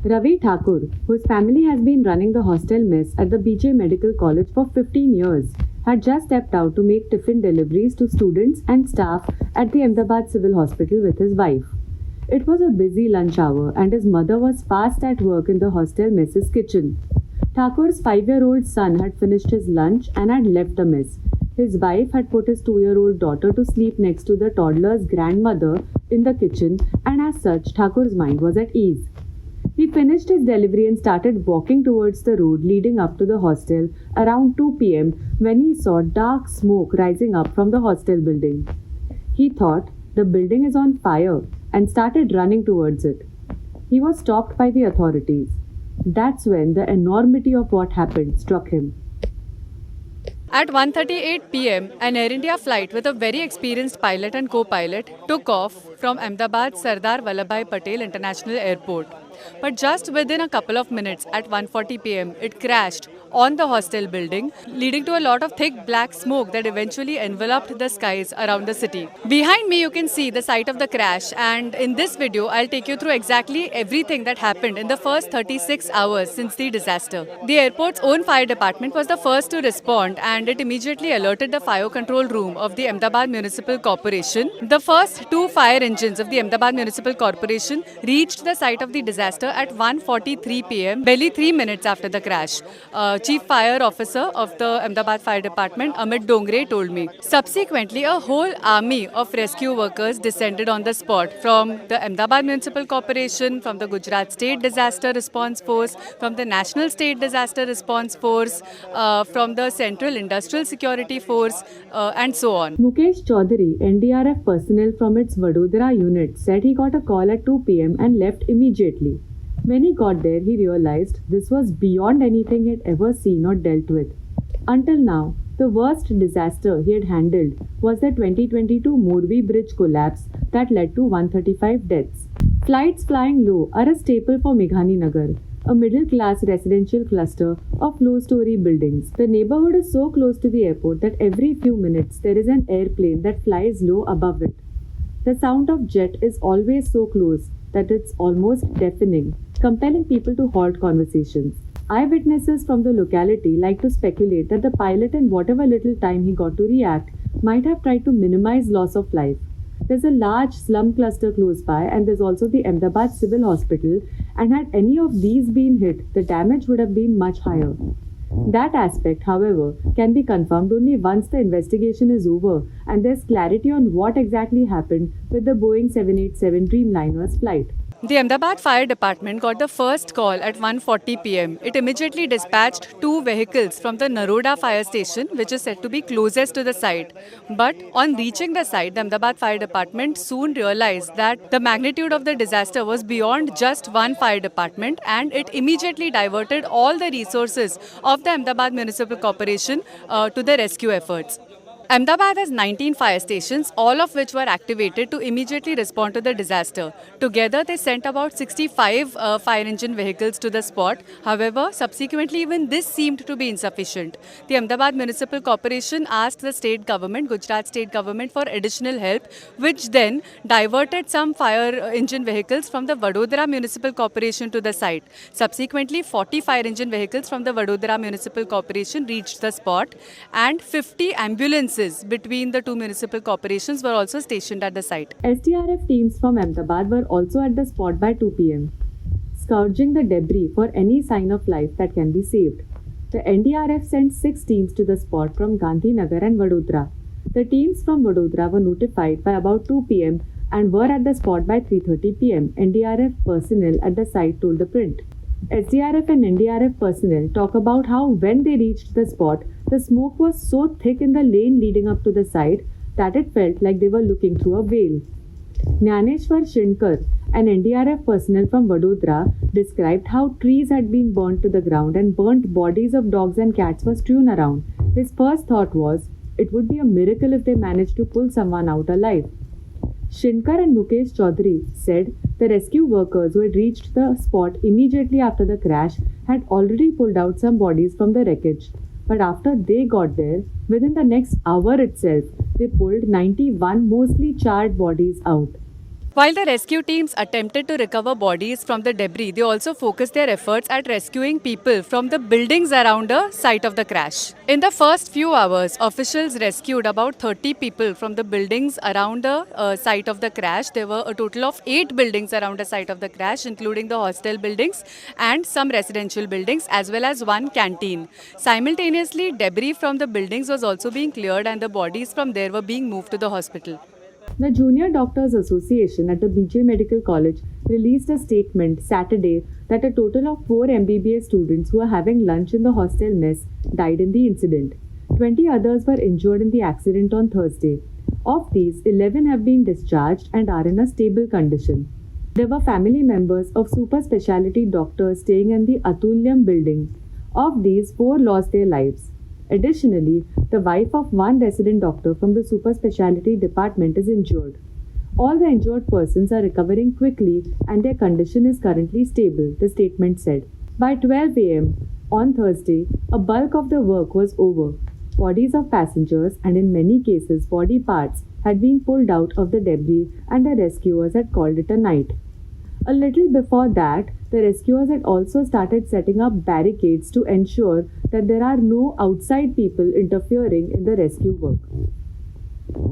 Ravi Thakur, whose family has been running the hostel mess at the BJ Medical College for 15 years, had just stepped out to make tiffin deliveries to students and staff at the Ahmedabad Civil Hospital with his wife. It was a busy lunch hour and his mother was fast at work in the hostel mess's kitchen. Thakur's 5-year-old son had finished his lunch and had left the mess. His wife had put his 2-year-old daughter to sleep next to the toddler's grandmother in the kitchen, and as such, Thakur's mind was at ease. He finished his delivery and started walking towards the road leading up to the hostel around 2 p.m. when he saw dark smoke rising up from the hostel building. He thought the building is on fire and started running towards it. He was stopped by the authorities. That's when the enormity of what happened struck him. At 1:38 p.m., an Air India flight with a very experienced pilot and co-pilot took off from Ahmedabad Sardar Vallabhbhai Patel International Airport. But just within a couple of minutes at 1:40 p.m., it crashed on the hostel building, leading to a lot of thick black smoke that eventually enveloped the skies around the city. Behind me, you can see the site of the crash, and in this video, I'll take you through exactly everything that happened in the first 36 hours since the disaster. The airport's own fire department was the first to respond, and it immediately alerted the fire control room of the Ahmedabad Municipal Corporation. The first 2 fire engines of the Ahmedabad Municipal Corporation reached the site of the disaster at 1:43 p.m., barely 3 minutes after the crash. Chief Fire Officer of the Ahmedabad Fire Department, Amit Dongre, told me. Subsequently, a whole army of rescue workers descended on the spot from the Ahmedabad Municipal Corporation, from the Gujarat State Disaster Response Force, from the National State Disaster Response Force, from the Central Industrial Security Force, and so on. Mukesh Chaudhary, NDRF personnel from its Vadodara unit, said he got a call at 2 p.m. and left immediately. When he got there, he realized this was beyond anything he had ever seen or dealt with. Until now, the worst disaster he had handled was the 2022 Morbi Bridge collapse that led to 135 deaths. Flights flying low are a staple for Meghaninagar, a middle-class residential cluster of low-story buildings. The neighborhood is so close to the airport that every few minutes there is an airplane that flies low above it. The sound of jet is always so close that it's almost deafening, compelling people to halt conversations. Eyewitnesses from the locality like to speculate that the pilot, in whatever little time he got to react, might have tried to minimize loss of life. There's a large slum cluster close by, and there's also the Ahmedabad Civil Hospital, and had any of these been hit, the damage would have been much higher. That aspect, however, can be confirmed only once the investigation is over and there's clarity on what exactly happened with the Boeing 787 Dreamliner's flight. The Ahmedabad Fire Department got the first call at 1:40 p.m. It immediately dispatched 2 vehicles from the Naroda fire station, which is said to be closest to the site. But on reaching the site, the Ahmedabad Fire Department soon realized that the magnitude of the disaster was beyond just one fire department, and it immediately diverted all the resources of the Ahmedabad Municipal Corporation to the rescue efforts. Ahmedabad has 19 fire stations, all of which were activated to immediately respond to the disaster. Together, they sent about 65 fire engine vehicles to the spot. However, subsequently, even this seemed to be insufficient. The Ahmedabad Municipal Corporation asked the state government, Gujarat state government, for additional help, which then diverted some fire engine vehicles from the Vadodara Municipal Corporation to the site. Subsequently, 40 fire engine vehicles from the Vadodara Municipal Corporation reached the spot, and 50 ambulances between the 2 municipal corporations were also stationed at the site. SDRF teams from Ahmedabad were also at the spot by 2 p.m., scourging the debris for any sign of life that can be saved. The NDRF sent 6 teams to the spot from Gandhinagar and Vadodara. The teams from Vadodara were notified by about 2 p.m. and were at the spot by 3:30 p.m. NDRF personnel at the site told ThePrint. SDRF and NDRF personnel talk about how when they reached the spot, the smoke was so thick in the lane leading up to the site that it felt like they were looking through a veil. Jnaneshwar Shindkar, an NDRF personnel from Vadodara, described how trees had been burnt to the ground and burnt bodies of dogs and cats were strewn around. His first thought was, it would be a miracle if they managed to pull someone out alive. Shindkar and Mukesh Chaudhary said the rescue workers who had reached the spot immediately after the crash had already pulled out some bodies from the wreckage. But after they got there, within the next hour itself, they pulled 91 mostly charred bodies out. While the rescue teams attempted to recover bodies from the debris, they also focused their efforts at rescuing people from the buildings around the site of the crash. In the first few hours, officials rescued about 30 people from the buildings around the site of the crash. There were a total of 8 buildings around the site of the crash, including the hostel buildings and some residential buildings, as well as one canteen. Simultaneously, debris from the buildings was also being cleared and the bodies from there were being moved to the hospital. The Junior Doctors Association at the BJ Medical College released a statement Saturday that a total of 4 MBBS students who were having lunch in the hostel mess died in the incident. 20 others were injured in the accident on Thursday. Of these, 11 have been discharged and are in a stable condition. There were family members of super specialty doctors staying in the Atulyam building. Of these, 4 lost their lives. Additionally, the wife of one resident doctor from the super specialty department is injured. All the injured persons are recovering quickly and their condition is currently stable, the statement said. By 12 am on Thursday, a bulk of the work was over. Bodies of passengers and in many cases body parts had been pulled out of the debris and the rescuers had called it a night. A little before that, the rescuers had also started setting up barricades to ensure that there are no outside people interfering in the rescue work.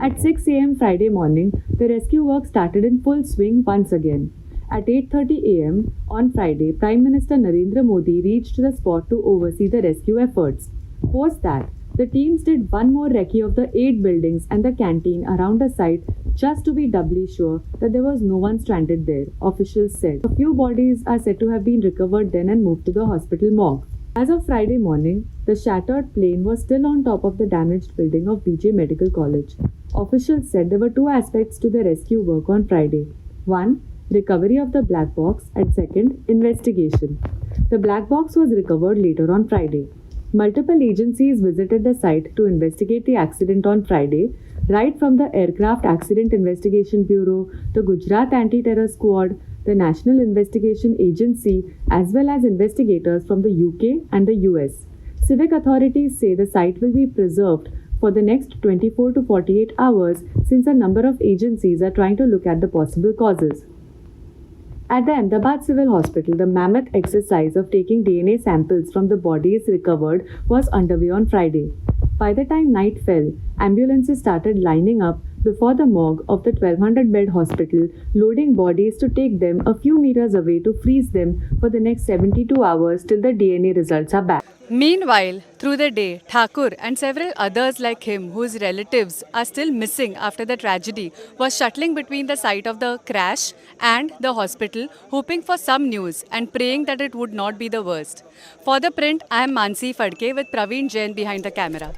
At 6 am Friday morning, the rescue work started in full swing once again. At 8:30 am on Friday, Prime Minister Narendra Modi reached the spot to oversee the rescue efforts. Post that, the teams did one more recce of the 8 buildings and the canteen around the site just to be doubly sure that there was no one stranded there, officials said. A few bodies are said to have been recovered then and moved to the hospital morgue. As of Friday morning, the shattered plane was still on top of the damaged building of BJ Medical College. Officials said there were 2 aspects to the rescue work on Friday. One, recovery of the black box, and second, investigation. The black box was recovered later on Friday. Multiple agencies visited the site to investigate the accident on Friday, right from the Aircraft Accident Investigation Bureau, the Gujarat Anti-Terror Squad, the National Investigation Agency, as well as investigators from the UK and the US. Civic authorities say the site will be preserved for the next 24 to 48 hours since a number of agencies are trying to look at the possible causes. At the Ahmedabad Civil Hospital, the mammoth exercise of taking DNA samples from the bodies recovered was underway on Friday. By the time night fell, ambulances started lining up before the morgue of the 1200-bed hospital, loading bodies to take them a few meters away to freeze them for the next 72 hours till the DNA results are back. Meanwhile, through the day, Thakur and several others like him, whose relatives are still missing after the tragedy, was shuttling between the site of the crash and the hospital, hoping for some news and praying that it would not be the worst. For The Print, I am Manasi Phadke with Praveen Jain behind the camera.